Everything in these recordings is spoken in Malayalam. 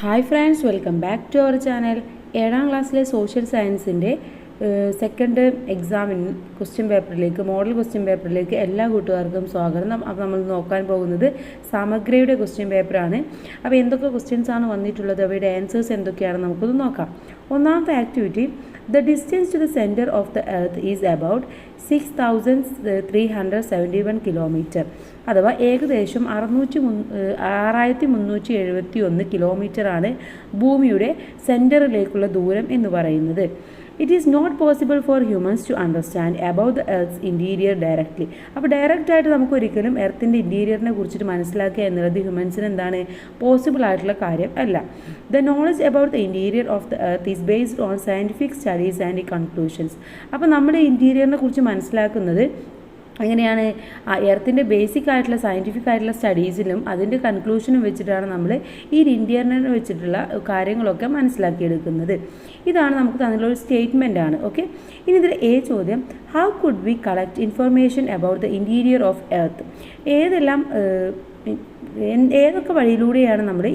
Hi friends, welcome back to our channel. 7ാം ക്ലാസ്സിലെ സോഷ്യൽ സയൻസിൻ്റെ സെക്കൻഡ് എക്സാമിന് മോഡൽ ക്വസ്റ്റ്യൻ പേപ്പറിലേക്ക് എല്ലാ കൂട്ടുകാർക്കും സ്വാഗതം. അപ്പോൾ നമ്മൾ നോക്കാൻ പോകുന്നത് സമഗ്രയുടെ ക്വസ്റ്റ്യൻ പേപ്പറാണ്. അപ്പോൾ എന്തൊക്കെ ക്വസ്റ്റ്യൻസാണ് വന്നിട്ടുള്ളത്, അവയുടെ ആൻസേഴ്സ് എന്തൊക്കെയാണെന്ന് നമുക്കൊന്ന് നോക്കാം. ഒന്നാമത്തെ activity, the distance to the centre of the earth is about 6371 kilometre, അഥവാ ഏകദേശം 6371 കിലോമീറ്ററാണ് ഭൂമിയുടെ സെൻറ്ററിലേക്കുള്ള ദൂരം എന്ന് പറയുന്നത്. It is not possible for humans to understand about the earth's interior directly. അപ്പോൾ ഡയറക്റ്റായിട്ട് നമുക്ക് ഒരിക്കലും എർത്തിൻ്റെ ഇൻറ്റീരിയറിനെ കുറിച്ചിട്ട് മനസ്സിലാക്കുക എന്നുള്ളത് ഹ്യൂമൻസിന് എന്താണ് പോസിബിൾ ആയിട്ടുള്ള കാര്യം അല്ല. The knowledge about the interior of the earth is based on scientific studies and conclusions. അപ്പോൾ നമ്മുടെ ഇൻറ്റീരിയറിനെ കുറിച്ച് മനസ്സിലാക്കുന്നത് എങ്ങനെയാണ്? എർത്തിൻ്റെ ബേസിക് ആയിട്ടുള്ള സയൻറ്റിഫിക് ആയിട്ടുള്ള സ്റ്റഡീസിലും അതിൻ്റെ കൺക്ലൂഷനും വെച്ചിട്ടാണ് നമ്മൾ ഈ ഇൻറ്റീരിയറിനെ വെച്ചിട്ടുള്ള കാര്യങ്ങളൊക്കെ മനസ്സിലാക്കിയെടുക്കുന്നത്. ഇതാണ് നമുക്ക് തന്നിട്ടുള്ള ഒരു സ്റ്റേറ്റ്മെൻ്റ് ആണ്. ഓക്കെ, ഇനി ഇതിൽ ചോദ്യം, how could we collect information about the interior of earth? ഏതൊക്കെ വഴിയിലൂടെയാണ് നമ്മൾ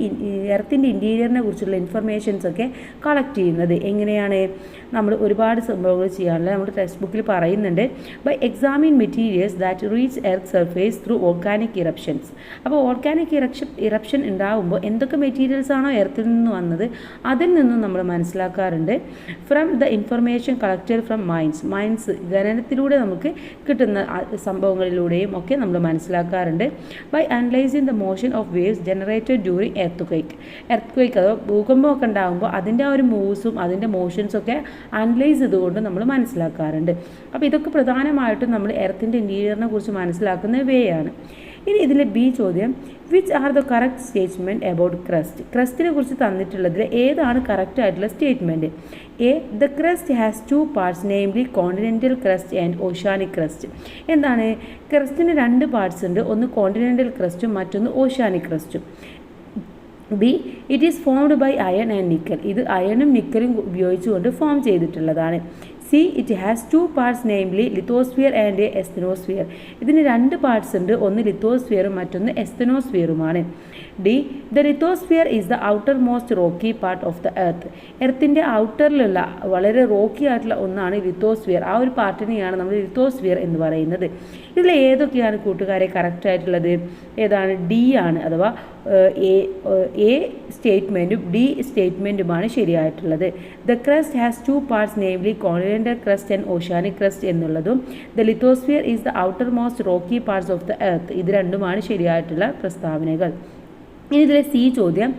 എർത്തിൻ്റെ ഇൻറ്റീരിയറിനെ കുറിച്ചുള്ള ഇൻഫർമേഷൻസൊക്കെ കളക്ട് ചെയ്യുന്നത്? എങ്ങനെയാണ്? നമ്മൾ ഒരുപാട് സംഭവങ്ങൾ ചെയ്യാറുണ്ട്. നമ്മുടെ ടെക്സ്റ്റ് ബുക്കിൽ പറയുന്നുണ്ട്, by examine materials that reach earth surface through organic eruptions. അപ്പോൾ ഓർഗാനിക് ഇറപ്ഷൻ ഉണ്ടാകുമ്പോൾ എന്തൊക്കെ മെറ്റീരിയൽസ് ആണോ എർത്തിൽ നിന്ന് വന്നത് അതിൽ നിന്നും നമ്മൾ മനസ്സിലാക്കാറുണ്ട്. From the information collected from mines ഖനനത്തിലൂടെ നമുക്ക് കിട്ടുന്ന സംഭവങ്ങളിലൂടെയും ഒക്കെ നമ്മൾ മനസ്സിലാക്കാറുണ്ട്. By analysing the motion of waves generated during earthquake അഥവാ ഭൂകമ്പമൊക്കെ ഉണ്ടാകുമ്പോൾ അതിൻ്റെ ആ ഒരു മൂവ്സും അതിൻ്റെ മോഷൻസൊക്കെ അനലൈസ് ചെയ്തുകൊണ്ട് നമ്മൾ മനസ്സിലാക്കാറുണ്ട്. അപ്പോൾ ഇതൊക്കെ പ്രധാനമായിട്ടും നമ്മൾ എർത്തിൻ്റെ ഇൻറ്റീരിയറിനെ കുറിച്ച് മനസ്സിലാക്കുന്ന വേ ആണ്. ഇനി ഇതിലെ ബി ചോദ്യം, which are the correct statement about ക്രസ്റ്റിനെ കുറിച്ച് തന്നിട്ടുള്ളതിൽ ഏതാണ് കറക്റ്റ് ആയിട്ടുള്ള statement? A, the crust has 2 parts, namely continental crust and oceanic crust. എന്താണ്? ക്രസ്റ്റിന് 2 പാർട്സ് ഉണ്ട്, ഒന്ന് കോണ്ടിനെൻ്റൽ ക്രസ്റ്റും മറ്റൊന്ന് ഓഷ്യാനിക് ക്രസ്റ്റും. B, it is formed by iron and nickel. ഇത് അയണും നിക്കലും ഉപയോഗിച്ചുകൊണ്ട് ഫോം ചെയ്തിട്ടുള്ളതാണ്. C, it has 2 parts, namely lithosphere and asthenosphere. ഇതിന് 2 പാർട്സ് ഉണ്ട്, ഒന്ന് ലിത്തോസ്ഫിയറും മറ്റൊന്ന് എസ്തനോസ്ഫിയറുമാണ്. D, the lithosphere is the outer most rocky part of the earth. എർത്തിൻ്റെ ഔട്ടറിലുള്ള വളരെ റോക്കി ആയിട്ടുള്ള ഒന്നാണ് ലിത്തോസ്ഫിയർ. ആ ഒരു പാർട്ടിനെയാണ് നമ്മൾ ലിത്തോസ്ഫിയർ എന്ന് പറയുന്നത്. ഇതിൽ ഏതൊക്കെയാണ് കൂട്ടുകാരെ കറക്റ്റ് ആയിട്ടുള്ളത്? ഏതാണ്? ഡി ആണ്, അഥവാ എ സ്റ്റേറ്റ്മെൻറ്റും ഡി സ്റ്റേറ്റ്മെൻറ്റുമാണ് ശരിയായിട്ടുള്ളത്. The crust has 2 parts, namely continental crust and oceanic crust എന്നുള്ളതും the lithosphere is the outer most rocky parts of the earth, ഇത് രണ്ടുമാണ് ശരിയായിട്ടുള്ള പ്രസ്താവനകൾ. ഇനി ഇതിലെ സി ചോദ്യം,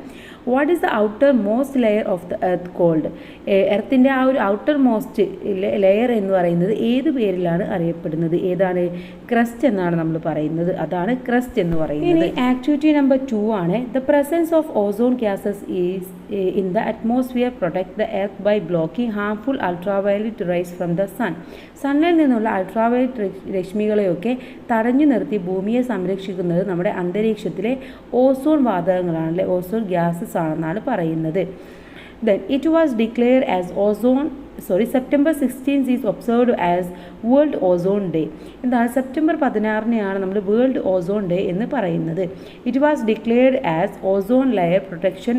what is the outer most layer of the earth called? എർത്തിൻ്റെ ആ ഒരു ഔട്ടർ മോസ്റ്റ് ലെയർ എന്ന് പറയുന്നത് ഏത് പേരിലാണ് അറിയപ്പെടുന്നത്? ഏതാണ്? ക്രസ്റ്റ് എന്നാണ് നമ്മൾ പറയുന്നത്, അതാണ് ക്രസ്റ്റ് എന്ന് പറയുന്നത്. ഇനി ആക്ടിവിറ്റി നമ്പർ 2 ആണ്. The presence of ozone gases is in the atmosphere protect the earth by blocking harmful ultraviolet rays from the sun. സണ്ണിൽ നിന്നുള്ള അൾട്രാവയലറ്റ് രശ്മികളെയൊക്കെ തടഞ്ഞു നിർത്തി ഭൂമിയെ സംരക്ഷിക്കുന്നത് നമ്മുടെ അന്തരീക്ഷത്തിലെ ഓസോൺ വാതകങ്ങളാണല്ലേ, ഓസോൺ ഗ്യാസസ് ആണെന്നാണ് പറയുന്നത്. Then it was declared as September 16th is observed as World Ozone Day. എന്താണ്? സെപ്റ്റംബർ 16-നെയാണ് നമ്മൾ വേൾഡ് ഓസോൺ ഡേ എന്ന് പറയുന്നത്. It was declared as ozone layer protection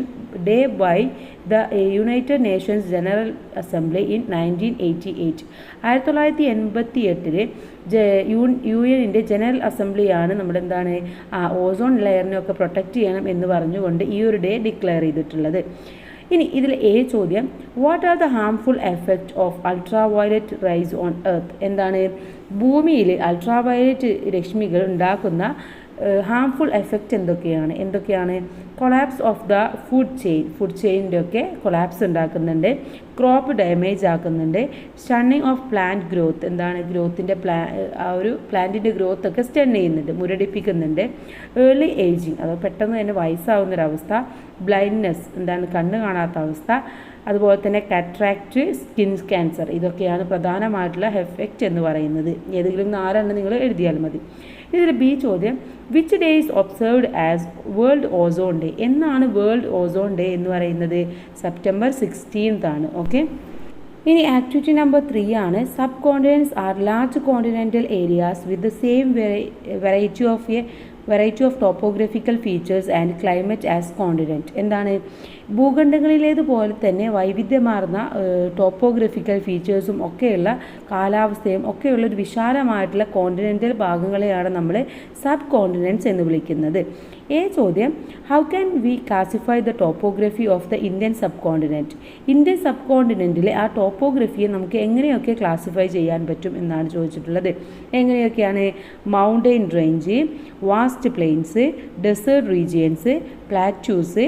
day by the United Nations General Assembly in 1988. 1988 UN General അസംബ്ലിയാണ് നമ്മുടെ എന്താണ് ഓസോൺ ലെയറിനെയൊക്കെ പ്രൊട്ടക്റ്റ് ചെയ്യണം എന്ന് പറഞ്ഞുകൊണ്ട് ഈ ഒരു ഡേ ഡിക്ലെയർ ചെയ്തിട്ടുള്ളത്. ഇനി ഇതിൽ ചോദ്യം, what are the harmful effect of ultraviolet rays on earth? എന്താണ്? ഭൂമിയിൽ അൾട്രാവയലറ്റ് രശ്മികൾ ഉണ്ടാക്കുന്ന ഹാംഫുൾ എഫക്റ്റ് എന്തൊക്കെയാണ്? കൊളാപ്സ് ഓഫ് ദ ഫുഡ് ചെയിൻ്റെ ഒക്കെ കൊളാപ്സ് ഉണ്ടാക്കുന്നുണ്ട്, ക്രോപ്പ് ഡാമേജ് ആക്കുന്നുണ്ട്, സ്റ്റണ്ണിങ് ഓഫ് പ്ലാന്റ് ഗ്രോത്ത്. എന്താണ്? ഗ്രോത്തിൻ്റെ ആ ഒരു പ്ലാന്റിൻ്റെ ഗ്രോത്ത് ഒക്കെ സ്റ്റൺ ചെയ്യുന്നുണ്ട്, മുരടിപ്പിക്കുന്നുണ്ട്. ഏർലി ഏജിങ്, അഥവാ പെട്ടെന്ന് തന്നെ വയസ്സാവുന്നൊരവസ്ഥ. ബ്ലൈൻഡ്നെസ്, എന്താണ്? കണ്ണ് കാണാത്ത അവസ്ഥ. അതുപോലെ തന്നെ കാറ്ററാക്റ്റ്, സ്കിൻ ക്യാൻസർ, ഇതൊക്കെയാണ് പ്രധാനമായിട്ടുള്ള എഫക്റ്റ് എന്ന് പറയുന്നത്. ഏതെങ്കിലും 4 നിങ്ങൾ എഴുതിയാൽ മതി. ഇതിൽ ബി ചോദ്യം, which day is observed as world ozone day? എന്നാണ് വേൾഡ് ഓസോൺ ഡേ എന്ന് പറയുന്നത്? സെപ്റ്റംബർ 16th ആണ്. ഓക്കെ, ഇനി ആക്ടിവിറ്റി നമ്പർ 3 ആണ്. Sub continents R large continental areas with the same variety of A variety of topographical features and climate as continent. എന്താണ്? ഭൂഖണ്ഡങ്ങളിലേതുപോലെ തന്നെ വൈവിധ്യമാർന്ന ടോപ്പോഗ്രഫിക്കൽ ഫീച്ചേഴ്സും ഒക്കെയുള്ള കാലാവസ്ഥയും ഒക്കെയുള്ള ഒരു വിശാലമായിട്ടുള്ള കോണ്ടിനെൻ്റൽ ഭാഗങ്ങളെയാണ് നമ്മൾ സബ് കോണ്ടിനെൻറ്റ്സ് എന്ന് വിളിക്കുന്നത്. ചോദ്യം, how can we classify the topography of the Indian sub continent? Indian sub കോണ്ടിനെൻറ്റിലെ ആ ടോപ്പോഗ്രഫിയെ നമുക്ക് എങ്ങനെയൊക്കെ ക്ലാസിഫൈ ചെയ്യാൻ പറ്റും എന്നാണ് ചോദിച്ചിട്ടുള്ളത്. എങ്ങനെയൊക്കെയാണ്? Mountain range, vast plains, desert regions, plateaus,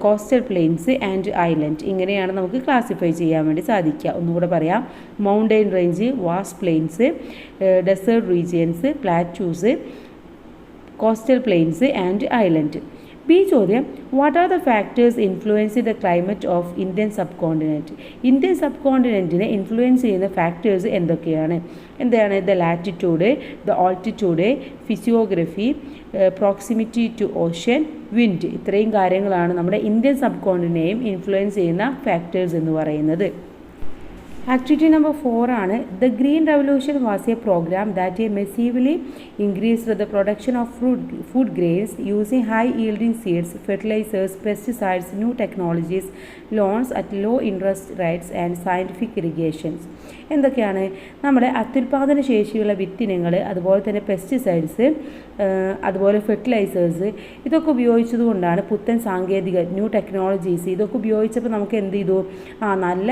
coastal plains and island. ഇങ്ങനെയാണ് നമുക്ക് ക്ലാസിഫൈ ചെയ്യാൻ വേണ്ടി സാധിക്കുക. ഒന്നുകൂടെ പറയാം. Mountain range, vast plains, desert regions, plateaus, coastal plains and island. ചോദ്യം, what are the factors influence the climate of Indian sub continent? Indian sub കോണ്ടിനെൻറ്റിനെ ഇൻഫ്ലുവൻസ് ചെയ്യുന്ന ഫാക്ടേഴ്സ് എന്തൊക്കെയാണ്? എന്താണ്? The latitude, the altitude, physiography, proximity to ocean, wind. ഇത്രയും കാര്യങ്ങളാണ് നമ്മുടെ ഇന്ത്യൻ സബ് കോണ്ടിനെയും ഇൻഫ്ലുവൻസ് ചെയ്യുന്ന ഫാക്ടേഴ്സ് എന്ന് പറയുന്നത്. ആക്ടിവിറ്റി നമ്പർ 4 ആണ്. The green revolution was a programme that massively increased the production of food grains using high yielding seeds, fertilisers, pesticides, new technologies, loans at low interest rates and scientific irrigations. എന്തൊക്കെയാണ്? നമ്മുടെ അത്യുൽപാദന ശേഷിയുള്ള വിത്തിനങ്ങൾ, അതുപോലെ തന്നെ പെസ്റ്റിസൈഡ്സ്, അതുപോലെ ഫെർട്ടിലൈസേഴ്സ്, ഇതൊക്കെ ഉപയോഗിച്ചതുകൊണ്ടാണ് പുത്തൻ സാങ്കേതിക ന്യൂ ടെക്നോളജീസ് ഇതൊക്കെ ഉപയോഗിച്ചപ്പോൾ നമുക്ക് എന്ത് ചെയ്തു? നല്ല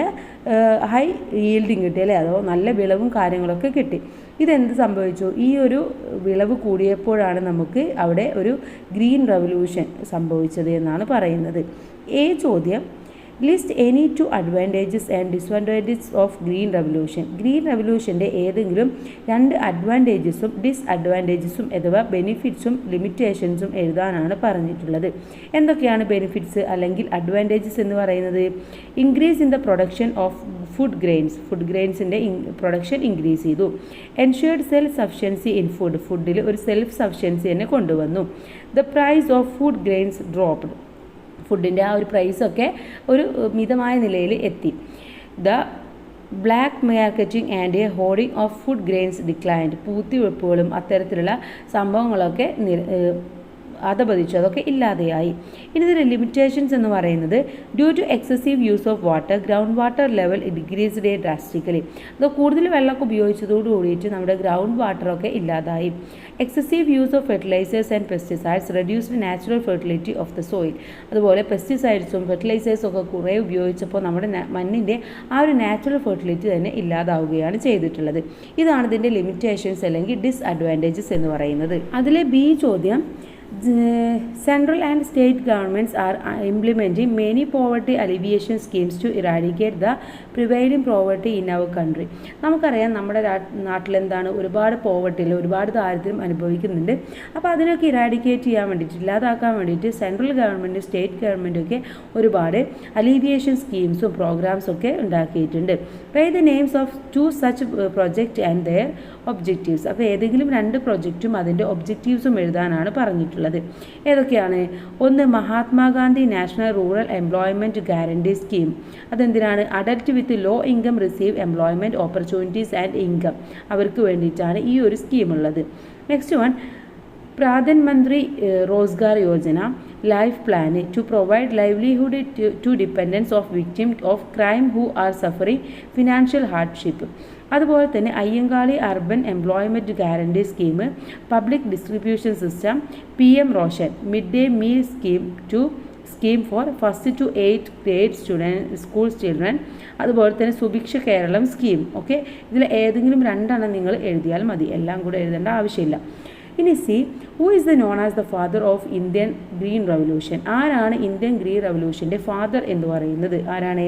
ഹൈ ഈൽഡിങ് കിട്ടി അല്ലേ? അതോ നല്ല വിളവും കാര്യങ്ങളൊക്കെ കിട്ടി. ഇതെന്ത് സംഭവിച്ചു? ഈ ഒരു വിളവ് കൂടിയപ്പോഴാണ് നമുക്ക് അവിടെ ഒരു ഗ്രീൻ റവല്യൂഷൻ സംഭവിച്ചത് എന്നാണ് പറയുന്നത്. ചോദ്യം, list any 2 advantages and disadvantages of green revolution. Green റവല്യൂഷൻ്റെ ഏതെങ്കിലും 2 അഡ്വാൻറ്റേജസും ഡിസ്അഡ്വാൻറ്റേജസും അഥവാ ബെനിഫിറ്റ്സും ലിമിറ്റേഷൻസും എഴുതാനാണ് പറഞ്ഞിട്ടുള്ളത്. എന്തൊക്കെയാണ് ബെനിഫിറ്റ്സ് അല്ലെങ്കിൽ അഡ്വാൻറ്റേജസ് എന്ന് പറയുന്നത്? Increase in the production of food ഗ്രെയിൻസിൻ്റെ പ്രൊഡക്ഷൻ ഇൻക്രീസ് ചെയ്തു. എൻഷ്യൂർഡ് സെൽഫ് സഫിഷ്യൻസി ഇൻ ഫുഡിൽ ഒരു സെൽഫ് സഫിഷ്യൻസി തന്നെ കൊണ്ടുവന്നു. The price of food grains dropped. ഫുഡിൻ്റെ ആ ഒരു പ്രൈസൊക്കെ ഒരു മിതമായ നിലയിൽ എത്തി. The black marketing and hoarding of food grains declined. പൂത്തിവെപ്പുകളും അത്തരത്തിലുള്ള സംഭവങ്ങളൊക്കെ അധപതിച്ചു, അതൊക്കെ ഇല്ലാതെയായി. ഇനി ഇതിൻ്റെ ലിമിറ്റേഷൻസ് എന്ന് പറയുന്നത് due to excessive use of water ground water level decreased drastically. അത് കൂടുതൽ വെള്ളമൊക്കെ ഉപയോഗിച്ചതോട് കൂടിയിട്ട് നമ്മുടെ ഗ്രൗണ്ട് വാട്ടറൊക്കെ ഇല്ലാതായി. Excessive use of fertilisers and pesticides reduced natural fertility of the soil. അതുപോലെ പെസ്റ്റിസൈഡ്സും ഫെർട്ടിലൈസേഴ്സും ഒക്കെ കുറേ ഉപയോഗിച്ചപ്പോൾ നമ്മുടെ മണ്ണിൻ്റെ ആ ഒരു നാച്ചുറൽ ഫെർട്ടിലിറ്റി തന്നെ ഇല്ലാതാവുകയാണ് ചെയ്തിട്ടുള്ളത്. ഇതാണ് ഇതിൻ്റെ ലിമിറ്റേഷൻസ് അല്ലെങ്കിൽ ഡിസ്അഡ്വാൻറ്റേജസ് എന്ന് പറയുന്നത്. അതിലെ ചോദ്യം, Central and state governments are implementing many poverty alleviation schemes to eradicate the prevailing poverty in our country. നമുക്കറിയാം നമ്മുടെ നാട്ടിലെന്താണ് ഒരുപാട് പോവർട്ടിയിൽ ഒരുപാട് ദാരിദ്ര്യം അനുഭവിക്കുന്നുണ്ട്. അപ്പോൾ അതിനൊക്കെ ഇറാഡിക്കേറ്റ് ചെയ്യാൻ വേണ്ടിയിട്ട് ഇല്ലാതാക്കാൻ വേണ്ടിയിട്ട് സെൻട്രൽ ഗവൺമെൻറ് സ്റ്റേറ്റ് ഗവൺമെൻറ്റൊക്കെ ഒരുപാട് അലീവിയേഷൻ സ്കീംസും പ്രോഗ്രാംസും ഒക്കെ ഉണ്ടാക്കിയിട്ടുണ്ട്. Write the names of 2 such project and their objectives. അപ്പോൾ ഏതെങ്കിലും 2 പ്രൊജക്റ്റും അതിൻ്റെ ഒബ്ജക്റ്റീവ്സും എഴുതാനാണ് പറഞ്ഞിട്ടുള്ളത്. ഏതൊക്കെയാണ്? ഒന്ന്, Mahatma Gandhi national rural employment guarantee scheme. അതെന്തിനാണ്? Adult with low income receive employment opportunities and income, അവർക്ക് വേണ്ടിയിട്ടാണ് ഈ ഒരു സ്കീമുള്ളത്. Next one, Pradhan Mantri Rozgar Yojana life plan to provide livelihood to dependence of victim of crime who are suffering financial hardship. അതുപോലെ തന്നെ Ayyankali urban employment guarantee scheme, public distribution system, PM Roshan mid day meal scheme for 1st to 8th grade school children, അതുപോലെ തന്നെ സുഭിക്ഷ കേരളം സ്കീം. ഓക്കെ, ഇതിൽ ഏതെങ്കിലും 2 നിങ്ങൾ എഴുതിയാൽ മതി, എല്ലാം കൂടെ എഴുതേണ്ട ആവശ്യമില്ല. ഇനി C, who is the known as the father of Indian green revolution. ആരാണ് ഇന്ത്യൻ ഗ്രീൻ റവല്യൂഷൻ്റെ ഫാദർ എന്ന് പറയുന്നത്? ആരാണ്?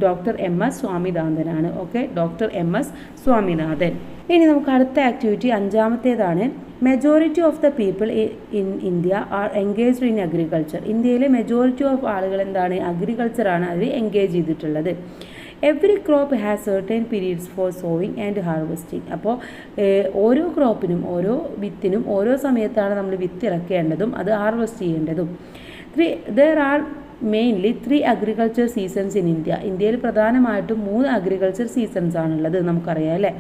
ഡോക്ടർ MS സ്വാമിനാഥനാണ്. Okay, doctor MS Swaminathan. ഇനി നമുക്ക് അടുത്ത ആക്ടിവിറ്റി 5ാമത്തേതാണ്. Majority of the people in India are engaged in agriculture. ഇന്ത്യയിലെ മെജോറിറ്റി ഓഫ് ആളുകൾ എന്താണ്? അഗ്രികൾച്ചറാണ് അതിൽ എൻഗേജ് ചെയ്തിട്ടുള്ളത്. Every crop has certain periods for sowing and harvesting. അപ്പോൾ ഓരോ ക്രോപ്പിനും ഓരോ വിത്തിനും ഓരോ സമയത്താണ് നമ്മൾ വിത്ത് ഇറക്കേണ്ടതും അത് ഹാർവെസ്റ്റ് ചെയ്യേണ്ടതും. There are mainly 3 agriculture seasons in India. ഇന്ത്യയിൽ പ്രധാനമായിട്ടും 3 അഗ്രികൾച്ചർ സീസൺസ് ആണുള്ളത്, നമുക്കറിയാം അല്ലേ?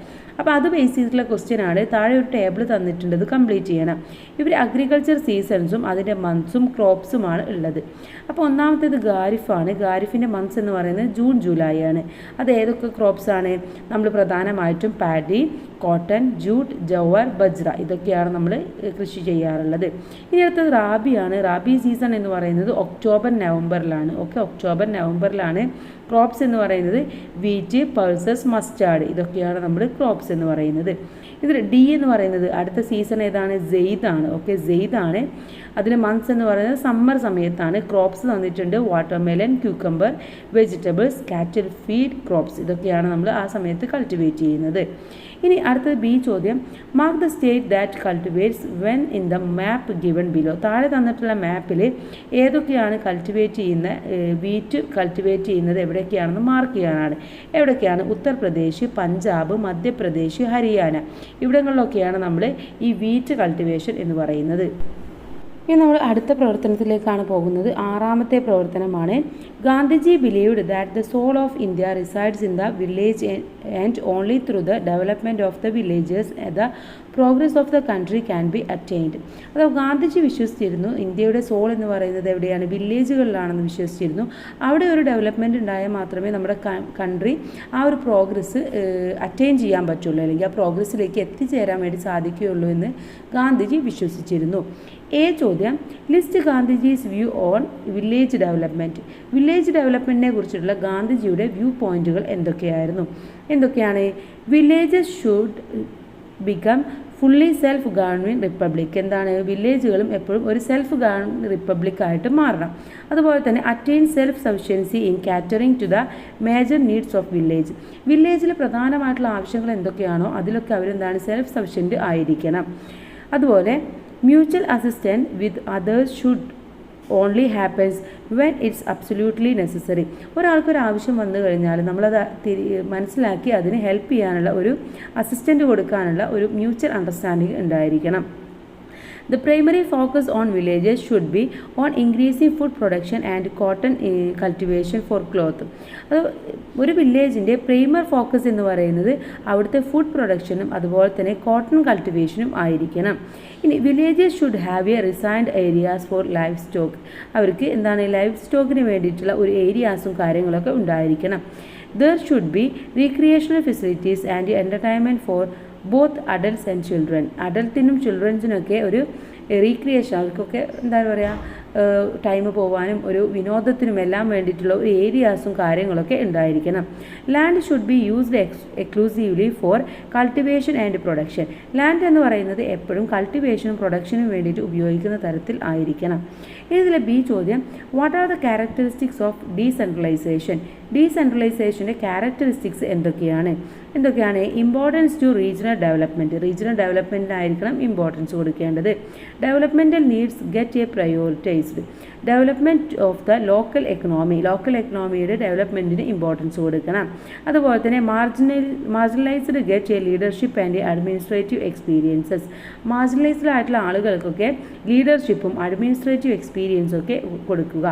അപ്പോൾ അത് ബേസ് ചെയ്തിട്ടുള്ള ക്വസ്റ്റ്യൻ ആണ്. താഴെ ഒരു ടേബിൾ തന്നിട്ടുണ്ട്, അത് കംപ്ലീറ്റ് ചെയ്യണം. ഇവർ അഗ്രികൾച്ചർ സീസൺസും അതിൻ്റെ മന്ത്സും ക്രോപ്സുമാണ് ഉള്ളത്. അപ്പോൾ ഒന്നാമത്തേത് ഖാരിഫാണ്. ഖാരിഫിൻ്റെ മന്ത്സ് എന്ന് പറയുന്നത് ജൂൺ ജൂലൈ ആണ്. അത് ഏതൊക്കെ ക്രോപ്സ് ആണ്? നമ്മൾ പ്രധാനമായിട്ടും പാഡി, കോട്ടൺ, ജൂട്ട്, ജവർ, ബജ്ര ഇതൊക്കെയാണ് നമ്മൾ കൃഷി ചെയ്യാറുള്ളത്. ഇനി അടുത്തത് റാബിയാണ്. റാബി സീസൺ എന്ന് പറയുന്നത് ഒക്ടോബർ നവംബറിലാണ്. ഒക്ടോബർ നവംബറിലാണ്. ക്രോപ്സ് എന്ന് പറയുന്നത് വീറ്റ്, പൾസസ്, മസ്റ്റാർഡ് ഇതൊക്കെയാണ് നമ്മൾ ക്രോപ്സ് എന്ന് പറയുന്നത്. ഇതിൽ ഡി എന്ന് പറയുന്നത് അടുത്ത സീസൺ ഏതാണ്? സെയ്ദാണ്. സെയ്ദാണ്. അതിന് മന്ത്സ് എന്ന് പറയുന്നത് സമ്മർ സമയത്താണ്. ക്രോപ്സ് തന്നിട്ടുണ്ട് വാട്ടർമെലൻ, ക്യൂക്കമ്പർ, വെജിറ്റബിൾസ്, കാറ്റിൽ ഫീഡ് ക്രോപ്സ് ഇതൊക്കെയാണ് നമ്മൾ ആ സമയത്ത് കൾട്ടിവേറ്റ് ചെയ്യുന്നത്. ഇനി അടുത്തത് ബി ചോദ്യം, mark the state that കൾട്ടിവേറ്റ്സ് when in the map given below. താഴെ തന്നിട്ടുള്ള മാപ്പിൽ ഏതൊക്കെയാണ് കൾട്ടിവേറ്റ് ചെയ്യുന്ന വീറ്റ് കൾട്ടിവേറ്റ് ചെയ്യുന്നത് എവിടെയൊക്കെയാണെന്ന് മാർക്ക് ചെയ്യാനാണ്. എവിടെയൊക്കെയാണ്? ഉത്തർപ്രദേശ്, പഞ്ചാബ്, മധ്യപ്രദേശ്, ഹരിയാന ഇവിടങ്ങളിലൊക്കെയാണ് നമ്മൾ ഈ വീറ്റ് കൾട്ടിവേഷൻ എന്ന് പറയുന്നത്. ഇനി നമ്മൾ അടുത്ത പ്രവർത്തനത്തിലേക്കാണ് പോകുന്നത്. ആറാമത്തെ പ്രവർത്തനമാണ്. Gandhiji believed that the soul of India resides in the village and only through the development of the villages the progress of the country can be attained. അപ്പോൾ ഗാന്ധിജി വിശ്വസിച്ചിരുന്നു ഇന്ത്യയുടെ സോൾ എന്ന് പറയുന്നത് എവിടെയാണ്? വില്ലേജുകളിലാണെന്ന് വിശ്വസിച്ചിരുന്നു. അവിടെ ഒരു ഡെവലപ്മെൻറ്റ് ഉണ്ടായാൽ മാത്രമേ നമ്മുടെ കൺട്രി ആ ഒരു പ്രോഗ്രസ് അറ്റൈൻ ചെയ്യാൻ പറ്റുള്ളൂ, അല്ലെങ്കിൽ ആ പ്രോഗ്രസ്സിലേക്ക് എത്തിച്ചേരാൻ വേണ്ടി സാധിക്കുകയുള്ളൂ എന്ന് ഗാന്ധിജി വിശ്വസിച്ചിരുന്നു. എ ചോദ്യം, list Gandhiji's view on village development. Village ഡെവലപ്മെൻറ്റിനെ കുറിച്ചുള്ള ഗാന്ധിജിയുടെ വ്യൂ പോയിന്റുകൾ എന്തൊക്കെയാണ്? Villages should become fully self government republic. എന്താണ്? വില്ലേജുകളും എപ്പോഴും ഒരു സെൽഫ് ഗവൺമെൻറ് റിപ്പബ്ലിക് ആയിട്ട് മാറണം. അതുപോലെ തന്നെ attain self sufficiency in catering to the major needs of village. വില്ലേജിൽ പ്രധാനമായിട്ടുള്ള ആവശ്യങ്ങൾ എന്തൊക്കെയാണോ അതിലൊക്കെ അവരെന്താണ്? സെൽഫ് സഫിഷ്യൻറ്റ് ആയിരിക്കണം. അതുപോലെ mutual assistance with others should only happens when it's absolutely necessary. ഒരാൾക്കൊരു ആവശ്യം വന്നു കഴിഞ്ഞാൽ നമ്മളത് മനസ്സിലാക്കി അതിന് ഹെൽപ്പ് ചെയ്യാനുള്ള ഒരു അസിസ്റ്റൻ്റ് കൊടുക്കാനുള്ള ഒരു മ്യൂച്വൽ അണ്ടർസ്റ്റാൻഡിങ് ഉണ്ടായിരിക്കണം. The primary focus on villages should be on increasing food production and cotton cultivation for cloth. അത് ഒരു വില്ലേജിൻ്റെ പ്രൈമർ ഫോക്കസ് എന്ന് പറയുന്നത് അവിടുത്തെ ഫുഡ് പ്രൊഡക്ഷനും അതുപോലെ തന്നെ കോട്ടൺ കൾട്ടിവേഷനും ആയിരിക്കണം. ഇനി villages should have A resigned areas four life stock. അവർക്ക് എന്താണ്? ലൈഫ് സ്റ്റോക്കിന് വേണ്ടിയിട്ടുള്ള ഒരു ഏരിയാസും കാര്യങ്ങളൊക്കെ ഉണ്ടായിരിക്കണം. There should be recreational facilities and entertainment for both adults and children. അഡൽട്ടിനും ചിൽഡ്രൻസിനൊക്കെ ഒരു റീക്രിയേഷൻ, അവർക്കൊക്കെ എന്താ പറയുക, ടൈം പോകാനും ഒരു വിനോദത്തിനും എല്ലാം വേണ്ടിയിട്ടുള്ള ഒരു ഏരിയാസും കാര്യങ്ങളൊക്കെ ഉണ്ടായിരിക്കണം. Land should be used exclusively for cultivation and production. Land എന്ന് പറയുന്നത് എപ്പോഴും കൾട്ടിവേഷനും പ്രൊഡക്ഷനും വേണ്ടിയിട്ട് ഉപയോഗിക്കുന്ന തരത്തിൽ ആയിരിക്കണം. ഇതിലെ ബി ചോദ്യം, what are the characteristics of decentralisation. ഡീസെൻട്രലൈസേഷൻ്റെ ക്യാരക്ടറിസ്റ്റിക്സ് എന്തൊക്കെയാണ്? Importance to regional development. Regional ഡെവലപ്മെൻറ്റിനായിരിക്കണം ഇമ്പോർട്ടൻസ് കൊടുക്കേണ്ടത്. Developmental needs get a prioritised. Development of the local economy. Local എക്കണോമിയുടെ ഡെവലപ്മെൻറ്റിന് ഇമ്പോർട്ടൻസ് കൊടുക്കണം. അതുപോലെ തന്നെ marginalised get a leadership and administrative experiences. Marginalised ആയിട്ടുള്ള ആളുകൾക്കൊക്കെ ലീഡർഷിപ്പും അഡ്മിനിസ്ട്രേറ്റീവ് എക്സ്പീരിയൻസും ഒക്കെ കൊടുക്കുക.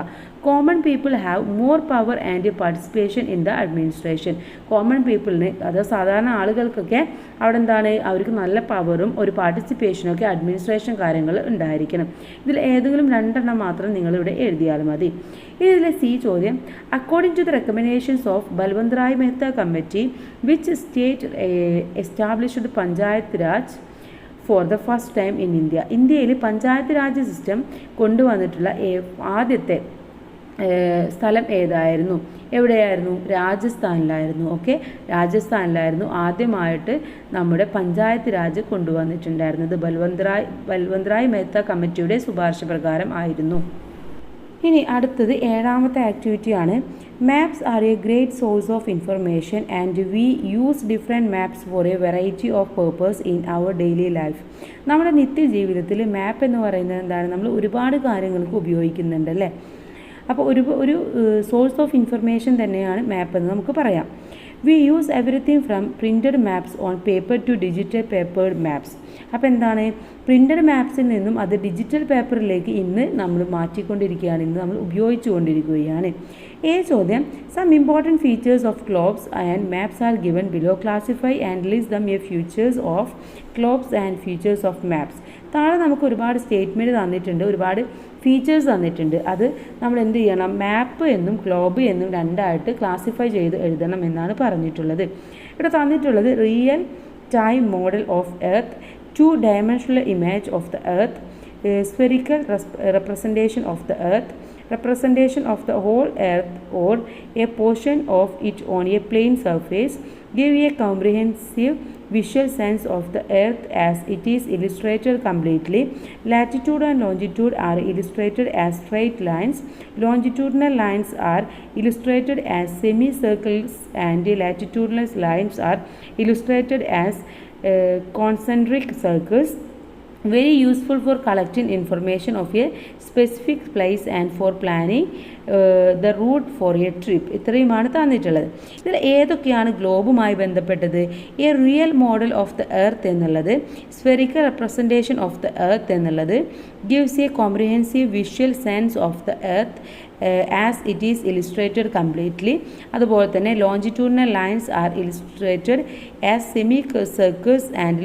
Common people have more power and participation in the administration. Common പീപ്പിളിന്, അത് സാധാരണ ആളുകൾക്കൊക്കെ അവിടെ എന്താണ്? അവർക്ക് നല്ല പവറും ഒരു പാർട്ടിസിപ്പേഷനൊക്കെ അഡ്മിനിസ്ട്രേഷൻ കാര്യങ്ങൾ ഉണ്ടായിരിക്കണം. ഇതിൽ ഏതെങ്കിലും രണ്ടെണ്ണം മാത്രം നിങ്ങളിവിടെ എഴുതിയാൽ മതി. ഇതിലെ സി ചോദ്യം, according to the recommendations of Balwant Rai Mehta committee which state established Panchayat Raj for the first time in India. ഇന്ത്യയിൽ പഞ്ചായത്ത് രാജ് സിസ്റ്റം കൊണ്ടുവന്നിട്ടുള്ള ആദ്യത്തെ സ്ഥലം ഏതായിരുന്നു? എവിടെയായിരുന്നു? രാജസ്ഥാനിലായിരുന്നു. രാജസ്ഥാനിലായിരുന്നു ആദ്യമായിട്ട് നമ്മുടെ പഞ്ചായത്ത് രാജ് കൊണ്ടുവന്നിട്ടുണ്ടായിരുന്നത്. ബൽവന്ത് റായ് മെഹ്ത്ത കമ്മിറ്റിയുടെ ശുപാർശ പ്രകാരം ആയിരുന്നു. ഇനി അടുത്തത് ഏഴാമത്തെ ആക്ടിവിറ്റിയാണ്. Maps are a great source of information and we use different maps for a variety of purpose in our daily life. നമ്മുടെ നിത്യജീവിതത്തിൽ മാപ്പ് എന്ന് പറയുന്നത് എന്താണ്? നമ്മൾ ഒരുപാട് കാര്യങ്ങൾക്ക് ഉപയോഗിക്കുന്നുണ്ട് അല്ലേ? അപ്പോൾ ഒരു സോഴ്സ് ഓഫ് ഇൻഫർമേഷൻ തന്നെയാണ് മാപ്പ് എന്ന് നമുക്ക് പറയാം. We use everything from printed maps on paper to digital papered maps. അപ്പോൾ എന്താണ്? പ്രിൻറ്റഡ് മാപ്സിൽ നിന്നും അത് ഡിജിറ്റൽ പേപ്പറിലേക്ക് ഇന്ന് നമ്മൾ മാറ്റിക്കൊണ്ടിരിക്കുകയാണ്, ഇന്ന് നമ്മൾ ഉപയോഗിച്ചു കൊണ്ടിരിക്കുകയാണ്. ചോദ്യം some important features of globes and maps are given below. Classify and list them a features of globes and features of maps. താഴെ നമുക്ക് ഒരുപാട് സ്റ്റേറ്റ്മെൻറ്റ് തന്നിട്ടുണ്ട്, ഒരുപാട് ഫീച്ചേഴ്സ് തന്നിട്ടുണ്ട്. അത് നമ്മൾ എന്ത് ചെയ്യണം, മാപ്പ് എന്നും ഗ്ലോബ് എന്നും രണ്ടായിട്ട് ക്ലാസിഫൈ ചെയ്ത് എഴുതണം എന്നാണ് പറഞ്ഞിട്ടുള്ളത്. ഇവിടെ തന്നിട്ടുള്ളത് real time model of earth, 2-dimensional image of the earth, spherical representation of the earth, representation of the whole earth or a portion of it on a plane surface, give a comprehensive visual sense of the earth as it is illustrated completely. Latitude and longitude are illustrated as straight lines. Longitudinal lines are illustrated as semicircles and latitudinal lines are illustrated as concentric circles. Very useful for collecting information of a specific place and for planning the route for a trip. ഇത്രയുമാണ് തന്നിട്ടുള്ളത്. ഇതിൽ ഏതൊക്കെയാണ് ഗ്ലോബുമായി ബന്ധപ്പെട്ടത്? A real model of the earth എന്നുള്ളത്, spherical representation of the earth എന്നുള്ളത്, gives a comprehensive visual sense of the earth as it is illustrated completely. അതുപോലെ തന്നെ longitudinal lines are illustrated as semi circles and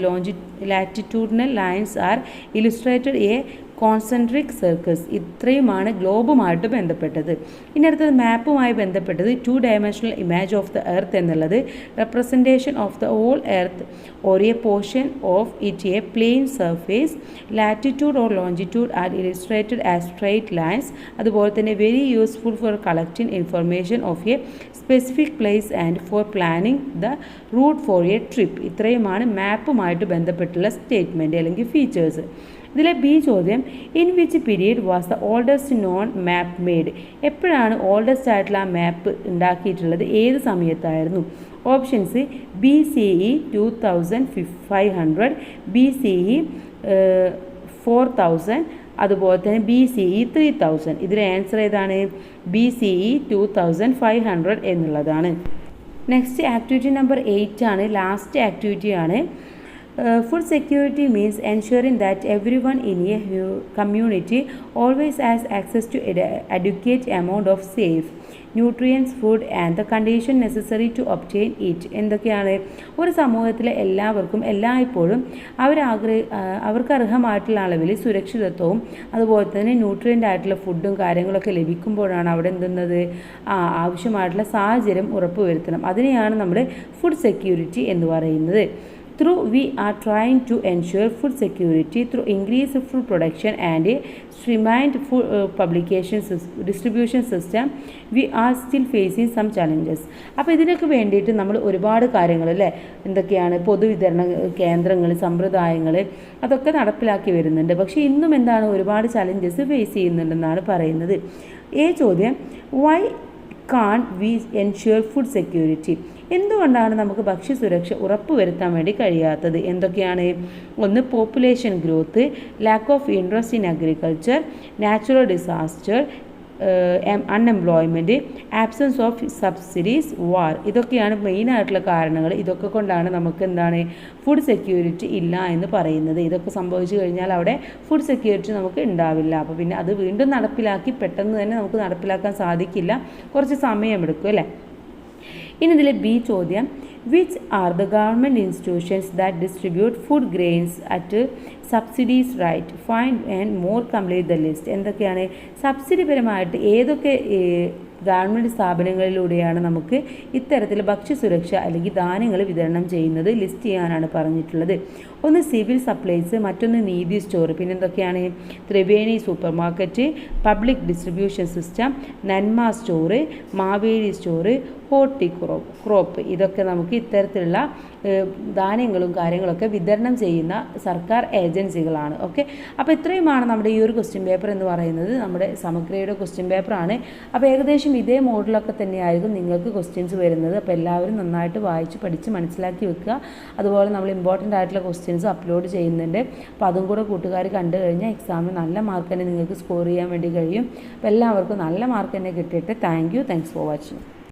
latitudinal lines are illustrated a concentric circles. ഇത്രയുമാണ് ഗ്ലോബുമായിട്ട് ബന്ധപ്പെട്ടത്. ഇനി അടുത്തത് മാപ്പുമായി ബന്ധപ്പെട്ടത് 2-dimensional image of the earth എന്നുള്ളത്, representation of the whole earth or a portion of it A plain surface, latitude or longitude are illustrated as straight lines. അതുപോലെ തന്നെ very useful for collecting information of a specific place and for planning the route for a trip. ഇത്രയുമാണ് മാപ്പുമായിട്ട് ബന്ധപ്പെട്ടുള്ള സ്റ്റേറ്റ്മെൻറ്റ് അല്ലെങ്കിൽ ഫീച്ചേഴ്സ്. ഇതിലെ ബി ചോദ്യം in which period was the oldest known map made. എപ്പോഴാണ് ഓൾഡസ്റ്റ് ആയിട്ടുള്ള ആ മാപ്പ് ഉണ്ടാക്കിയിട്ടുള്ളത്, ഏത് സമയത്തായിരുന്നു? ഓപ്ഷൻസ് BCE 2500, BCE 4000, അതുപോലെ തന്നെ BCE 3000. ഇതിലെ ആൻസർ ഏതാണ്? BCE 2500 എന്നുള്ളതാണ്. നെക്സ്റ്റ് ആക്ടിവിറ്റി നമ്പർ 8 ആണ്, ലാസ്റ്റ് ആക്ടിവിറ്റി ആണ്. Food security means ensuring that everyone in a community always has access to adequate amount of safe, nutrients, food and the condition necessary to obtain it. എന്തൊക്കെയാണ്? ഒരു സമൂഹത്തിലെ എല്ലാവർക്കും എല്ലായ്പ്പോഴും അവർക്ക് അർഹമായിട്ടുള്ള അളവിൽ സുരക്ഷിതത്വവും അതുപോലെ തന്നെ ന്യൂട്രിയൻ്റ് ആയിട്ടുള്ള ഫുഡും കാര്യങ്ങളൊക്കെ ലഭിക്കുമ്പോഴാണ് അവിടെ എന്തുന്നത് ആവശ്യമായിട്ടുള്ള സാഹചര്യം ഉറപ്പുവരുത്തണം. അതിനെയാണ് നമ്മൾ ഫുഡ് സെക്യൂരിറ്റി എന്ന് പറയുന്നത്. Through we are trying to ensure food security through increased food production and a streamlined food distribution system, we are still facing some challenges. അപ്പോൾ ഇതിനൊക്കെ വേണ്ടിയിട്ട് നമ്മൾ ഒരുപാട് കാര്യങ്ങൾ അല്ലേ, എന്തൊക്കെയാണ് പൊതുവിതരണ കേന്ദ്രങ്ങൾ, സമ്പ്രദായങ്ങൾ അതൊക്കെ നടപ്പിലാക്കി വരുന്നുണ്ട്. പക്ഷേ ഇന്നും എന്താണ് ഒരുപാട് ചലഞ്ചസ് ഫേസ് ചെയ്യുന്നുണ്ടെന്നാണ് പറയുന്നത്. ചോദ്യം why can we ensure food security. എന്തുകൊണ്ടാണ് നമുക്ക് ഭക്ഷ്യസുരക്ഷ ഉറപ്പുവരുത്താൻ വേണ്ടി കഴിയാത്തത്? എന്തൊക്കെയാണ്? ഒന്ന് population growth, lack of interest in agriculture, natural disaster, unemployment, absence of subsidies, war. ഇതൊക്കെയാണ് മെയിനായിട്ടുള്ള കാരണങ്ങൾ. ഇതൊക്കെ കൊണ്ടാണ് നമുക്ക് എന്താണ് ഫുഡ് സെക്യൂരിറ്റി ഇല്ല എന്ന് പറയുന്നത്. ഇതൊക്കെ സംഭവിച്ചു കഴിഞ്ഞാൽ അവിടെ ഫുഡ് സെക്യൂരിറ്റി നമുക്ക് ഉണ്ടാവില്ല. അപ്പോൾ പിന്നെ അത് വീണ്ടും നടപ്പിലാക്കി പെട്ടെന്ന് തന്നെ നമുക്ക് നടപ്പിലാക്കാൻ സാധിക്കില്ല, കുറച്ച് സമയമെടുക്കും അല്ലേ. ഇനി ഇതിലെ ബി ചോദ്യം which are the government institutions that distribute food grains at subsidies right, find and more complete the list. എന്തൊക്കെയാണ് സബ്സിഡി പരമായിട്ട് ഏതൊക്കെ ഗവൺമെൻറ് സ്ഥാപനങ്ങളിലൂടെയാണ് നമുക്ക് ഇത്തരത്തിൽ ഭക്ഷ്യസുരക്ഷ അല്ലെങ്കിൽ ധാന്യങ്ങൾ വിതരണം ചെയ്യുന്നത് ലിസ്റ്റ് ചെയ്യാനാണ് പറഞ്ഞിട്ടുള്ളത്. ഒന്ന് സിവിൽ സപ്ലൈസ്, മറ്റൊന്ന് നീതി സ്റ്റോർ, പിന്നെന്തൊക്കെയാണ് Triveni super market, public distribution system, Nanma store, Maveli store, crop. ഇതൊക്കെ നമുക്ക് ഇത്തരത്തിലുള്ള ധാന്യങ്ങളും കാര്യങ്ങളൊക്കെ വിതരണം ചെയ്യുന്ന സർക്കാർ ഏജൻസികളാണ്. ഓക്കെ, അപ്പോൾ ഇത്രയുമാണ് നമ്മുടെ ഈ ഒരു ക്വസ്റ്റ്യൻ പേപ്പർ എന്ന് പറയുന്നത്. നമ്മുടെ സമഗ്രയുടെ ക്വസ്റ്റ്യൻ പേപ്പറാണ്. അപ്പോൾ ഏകദേശം ഇതേ മോഡലൊക്കെ തന്നെയായിരിക്കും നിങ്ങൾക്ക് ക്വസ്റ്റ്യൻസ് വരുന്നത്. അപ്പോൾ എല്ലാവരും നന്നായിട്ട് വായിച്ച് പഠിച്ച് മനസ്സിലാക്കി വെക്കുക. അതുപോലെ നമ്മൾ ഇമ്പോർട്ടൻ്റ് ആയിട്ടുള്ള ക്വസ്റ്റ്യൻസ് അപ്ലോഡ് ചെയ്യുന്നുണ്ട്. അപ്പോൾ അതും കൂടെ കൂട്ടുകാർ കണ്ടു കഴിഞ്ഞാൽ എക്സാമിന് നല്ല മാർക്ക് തന്നെ നിങ്ങൾക്ക് സ്കോർ ചെയ്യാൻ വേണ്ടി കഴിയും. അപ്പോൾ എല്ലാവർക്കും നല്ല മാർക്ക് തന്നെ കിട്ടിയിട്ട് താങ്ക്സ് ഫോർ വാച്ചിങ്.